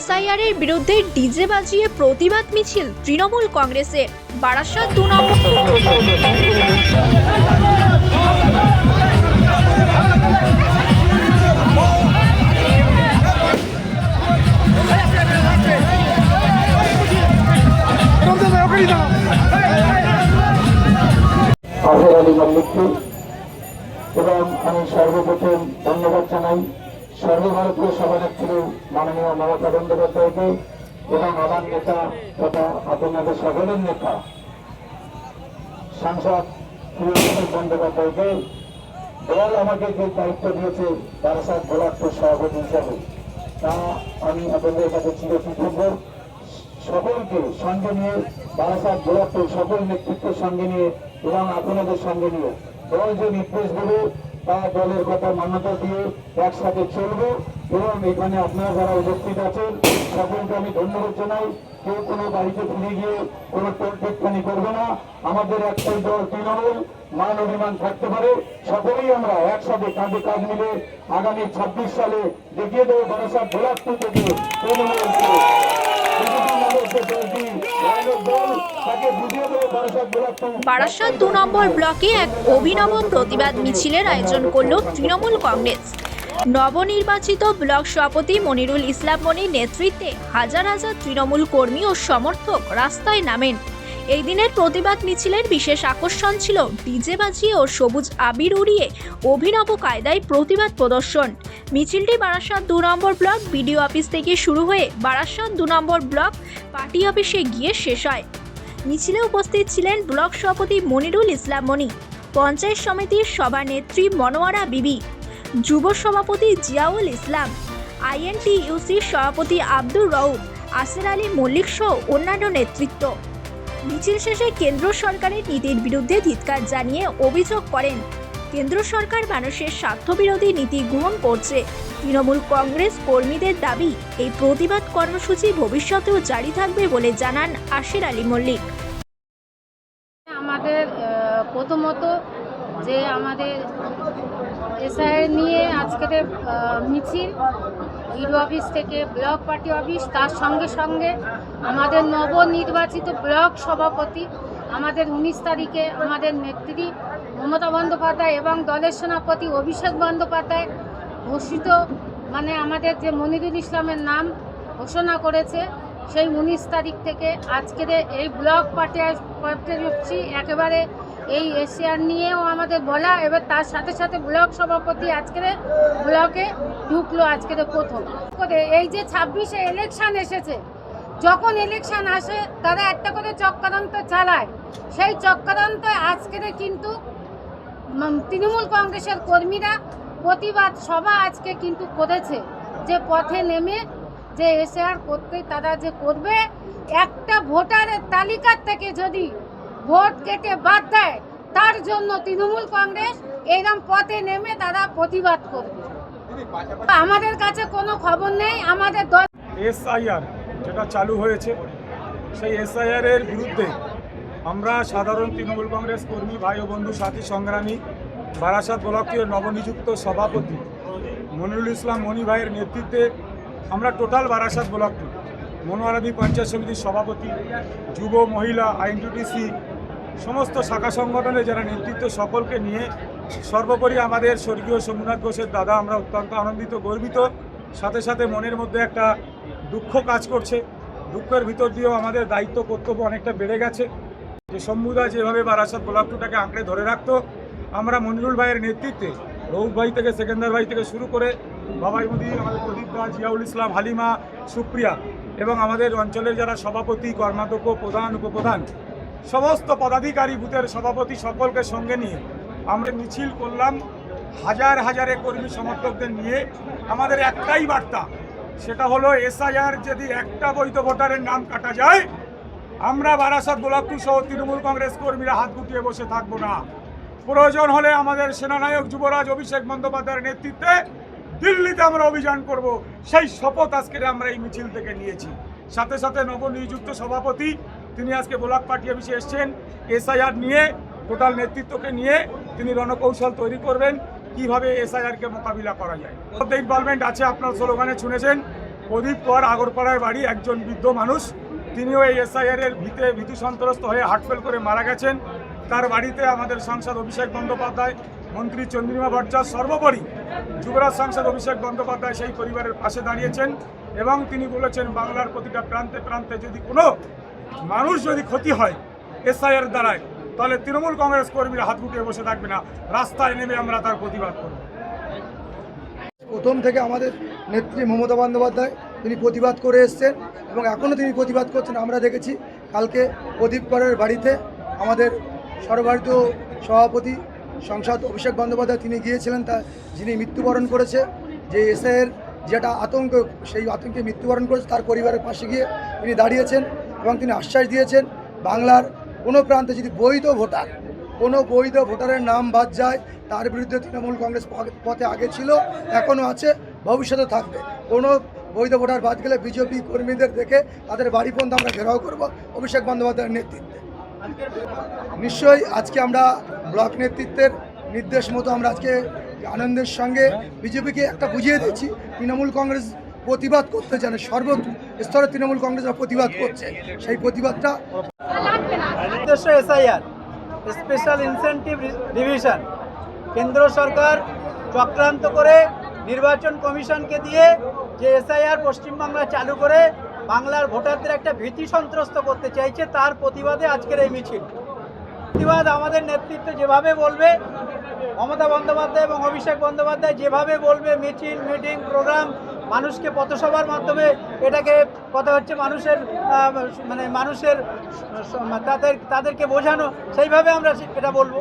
SIR এর বিরুদ্ধে DJ বাজিয়ে প্রতিবাদ মিছিল তৃণমূল কংগ্রেসের। বারাসাত 2 নম্বর এবং আমি সর্বপ্রথম ধন্যবাদ জানাই সর্বভারতীয় সভানেত্রী মাননীয় মমতা বন্দ্যোপাধ্যায়কে এবং আমার নেতা তথা আপনাদের সকলের নেতা সাংসদ প্রিয়তোষ বন্দ্যোপাধ্যায়কে দল আমাকে যে দায়িত্ব দিয়েছে বারাসাত ব্লক সভাপতি হিসাবে, তা আমি আপনাদের কাছে চিরকৃতজ্ঞ। সকলকে সঙ্গে নিয়ে বারাসাত ব্লক সকল নেতৃত্বের সঙ্গে নিয়ে এবং আপনাদের সঙ্গে নিয়ে দল যে নির্দেশ দেবে তা দলের কথা মান্যতা দিয়ে একসাথে চলবো। এবং এখানে আপনারা যারা উপস্থিত আছেন সকলকে আমি ধন্যবাদ জানাই। কেউ কোনো বাড়িতে ফিরে গিয়ে কোনো টোলটেকখানি করবে না। আমাদের একটাই দল তৃণমূল, মান অভিমান থাকতে পারে, সকলেই আমরা একসাথে কাঁধে কাঁধ মিলে আগামী 26 সালে দেখিয়ে দেবো বারাসাত ব্লক থেকে তৃণমূলকে বারাসাত 2 নম্বর ব্লকে এক অভিনব প্রতিবাদ মিছিলের আয়োজন করল তৃণমূল কংগ্রেস। নবনির্বাচিত ব্লক সভাপতি মনিরুল ইসলাম মনির নেতৃত্বে হাজার হাজার তৃণমূল কর্মী ও সমর্থক রাস্তায় নামেন। এই দিনের প্রতিবাদ মিছিলের বিশেষ আকর্ষণ ছিল ডিজে বাজিয়ে ও সবুজ আবির উড়িয়ে অভিনব কায়দায় প্রতিবাদ প্রদর্শন। মিছিলটি বারাসাত 2 নম্বর ব্লক বিডিও অফিস থেকে শুরু হয়ে বারাসাত 2 নম্বর ব্লক পার্টি অফিসে গিয়ে শেষ হয়। মিছিলে উপস্থিত ছিলেন ব্লক সভাপতি মনিরুল ইসলাম মনি, পঞ্চায়েত সমিতির সভানেত্রী মনোয়ারা বিবি, যুব সভাপতি জিয়াউল ইসলাম, আইএনটিইউসির সভাপতি আব্দুর রউফ, আসির আলী মল্লিক সহ অন্যান্য নেতৃত্ব। মিছিল শেষে কেন্দ্র সরকারের নীতির বিরুদ্ধে ধিক্কার জানিয়ে অভিযোগ করেন কেন্দ্র সরকার মানুষের স্বার্থবিরোধী নীতি গ্রহণ করছে। তৃণমূল কংগ্রেস কর্মীদের দাবি, এই প্রতিবাদ কর্মসূচি ভবিষ্যতেও জারি থাকবে বলে জানান আসির আলী মল্লিক। আমাদের প্রথমত যে আমাদের এসআইআর নিয়ে আজকের মিছিল বিডিও অফিস থেকে ব্লক পার্টি অফিস, তার সঙ্গে সঙ্গে আমাদের নবনির্বাচিত ব্লক সভাপতি আমাদের 19 তারিখে আমাদের নেত্রী মমতা বন্দ্যোপাধ্যায় এবং দলের সেনাপতি অভিষেক বন্দ্যোপাধ্যায় ঘোষিত আমাদের যে মনিরুল ইসলামের নাম ঘোষণা করেছে, সেই 19 তারিখ থেকে আজকের এই ব্লক পার্টি একেবারে এই এসআইআর নিয়েও আমাদের বলা। এবার তার সাথে সাথে ব্লক সভাপতি আজকের ব্লকে ঢুকলো আজকের প্রথম করে। এই যে 26-এ ইলেকশন এসেছে, যখন ইলেকশন আসে তারা একটা করে চক্রান্ত চালায়। সেই চক্রান্ত আজকের কিন্তু তৃণমূল কংগ্রেসের কর্মীরা প্রতিবাদ সভা আজকে কিন্তু করেছে, যে পথে নেমে যে এসআইআর করতে তারা যে করবে, একটা ভোটারের তালিকার থেকে যদি ভোট কেটে বাদ দেয় তার জন্য তৃণমূল কংগ্রেস এইরকম পথে নেমে তারা প্রতিবাদ করবে। আমাদের কাছে কোনো খবর নেই। আমাদের দল এসআইআর যেটা চালু হয়েছে, সেই এসআইআর এর বিরুদ্ধে আমরা সাধারণ তৃণমূল কংগ্রেস কর্মী ভাই ও বন্ধু সাথী সংগ্রামী বারাসাত ব্লকের নবনিযুক্ত সভাপতি মনিরুল ইসলাম মনি ভাইয়ের নেতৃত্বে আমরা টোটাল বারাসাত ব্লকটি মনোয়ারাদি পঞ্চায়েত সমিতির সভাপতি, যুব, মহিলা, আইএনটিটিউসি সমস্ত শাখা সংগঠনে যারা নেতৃত্ব, সকলকে নিয়ে সর্বোপরি আমাদের স্বর্গীয় সোমনাথ ঘোষের দাদা আমরা অত্যন্ত আনন্দিত, গর্বিত। সাথে সাথে মনের মধ্যে একটা দুঃখ কাজ করছে। দুঃখের ভিতর দিয়েও আমাদের দায়িত্ব কর্তব্য অনেকটা বেড়ে গেছে। যে সমুদা যেভাবে বারাসাত ব্লকটাকে আঁকড়ে ধরে রাখতো, আমরা মনিরুল ভাইয়ের নেতৃত্বে রৌফ ভাই থেকে সেকেন্দার ভাই থেকে শুরু করে বাবাই মুদি, আমাদের প্রদীপ দা, জিয়াউল ইসলাম, হালিমা, সুপ্রিয়া এবং আমাদের অঞ্চলের যারা সভাপতি, কর্মাধ্যক্ষ, প্রধান, উপপ্রধান, সমস্ত পদাধিকারী, বুথের সভাপতি সকলকে সঙ্গে নিয়ে আমরা মিছিল করলাম হাজার হাজারে কর্মী সমর্থকদের নিয়ে। আমাদের একটাই বার্তা, সেটা হলো এসআইআর যদি একটা বৈধ ভোটারের নাম কাটা যায়, আমরা বারাসাত ব্লক সহ তৃণমূল কংগ্রেস কর্মীরা হাত গুটিয়ে বসে থাকবো না। প্রয়োজন হলে আমাদের সেনানায়ক যুবরাজ অভিষেক বন্দ্যোপাধ্যায়ের নেতৃত্বে দিল্লিতে আমরা অভিযান করব, সেই শপথ আজকে আমরা এই মিছিল থেকে নিয়েছি। সাথে সাথে নবনিযুক্ত সভাপতি তিনি আজকে ব্লক পার্টি অফিসে এসেছেন, এসআইআর নিয়ে টোটাল নেতৃত্বকে নিয়ে তিনি রণকৌশল তৈরি করবেন কিভাবে এসআইআরকে মোকাবিলা করা যায়। ইনভলভমেন্ট আছে, আপনার স্লোগানে শুনেছেন প্রদীপ কর আগরপাড়ায় বাড়ি, একজন বৃদ্ধ মানুষ। তিনিও এই এসআইআরের ভীতু সন্ত্রস্ত হয়ে হার্টফেল করে মারা গেছেন। তার বাড়িতে আমাদের সাংসদ অভিষেক বন্দ্যোপাধ্যায়, মন্ত্রী চন্দ্রিমা ভট্টাচার্য, সর্বোপরি যুবরাজ সাংসদ অভিষেক বন্দ্যোপাধ্যায় সেই পরিবারের পাশে দাঁড়িয়েছেন এবং তিনি বলেছেন বাংলার প্রতিটা প্রান্তে প্রান্তে যদি কোনো মানুষ যদি ক্ষতি হয় এসআইআর দ্বারায়, তাহলে তৃণমূল কংগ্রেস কর্মীরা হাত গুটিয়ে বসে থাকবে না, রাস্তায় নেমে আমরা তার প্রতিবাদ করব। প্রথম থেকে আমাদের নেত্রী মমতা বন্দ্যোপাধ্যায় তিনি প্রতিবাদ করে এসছেন এবং এখনও তিনি প্রতিবাদ করছেন। আমরা দেখেছি কালকে প্রদীপ করের বাড়িতে আমাদের সর্বভারতীয় সভাপতি সাংসদ অভিষেক বন্দ্যোপাধ্যায় তিনি গিয়েছিলেন, যিনি মৃত্যুবরণ করেছে, যে এসআইয়ের যেটা আতঙ্ক, সেই আতঙ্কে মৃত্যুবরণ করেছে, তার পরিবারের পাশে গিয়ে তিনি দাঁড়িয়েছেন এবং তিনি আশ্বাস দিয়েছেন বাংলার কোনো প্রান্তে যদি কোনো বৈধ ভোটারের নাম বাদ যায় তার বিরুদ্ধে তৃণমূল কংগ্রেস পথে আগে ছিল, এখনও আছে, ভবিষ্যতে থাকবে। কোনো বৈধ ভোটার বাদ গেলে বিজেপি কর্মীদের দেখে তাদের বাড়ি পর্যন্ত আমরা ঘেরাও করব অভিষেক বন্দ্যোপাধ্যায়ের নেতৃত্বে। নিশ্চয়ই আজকে আমরা ব্লক নেতৃত্বের নির্দেশ মতো আমরা আজকে আনন্দের সঙ্গে বিজেপিকে একটা বুঝিয়ে দিচ্ছি তৃণমূল কংগ্রেস প্রতিবাদ করতে জানে, সর্বস্তরে তৃণমূল কংগ্রেসরা প্রতিবাদ করছে, সেই প্রতিবাদটা উদ্দেশ্য এসআইআর স্পেশাল ইনসেন্টিভ ডিভিশন। কেন্দ্র সরকার চক্রান্ত করে নির্বাচন কমিশনকে দিয়ে যে এসআইআর পশ্চিমবাংলা চালু করে বাংলার ভোটারদের একটা ভীতি সন্ত্রস্ত করতে চাইছে, তার প্রতিবাদে আজকের এই মিছিল। প্রতিবাদ আমাদের নেতৃত্ব যেভাবে বলবে, মমতা বন্দ্যোপাধ্যায় এবং অভিষেক বন্দ্যোপাধ্যায় যেভাবে বলবে, মিছিল, মিটিং, প্রোগ্রাম, মানুষকে পথসভার মাধ্যমে এটাকে কথা হচ্ছে মানুষের তাদেরকে বোঝানো, সেইভাবে আমরা এটা বলবো।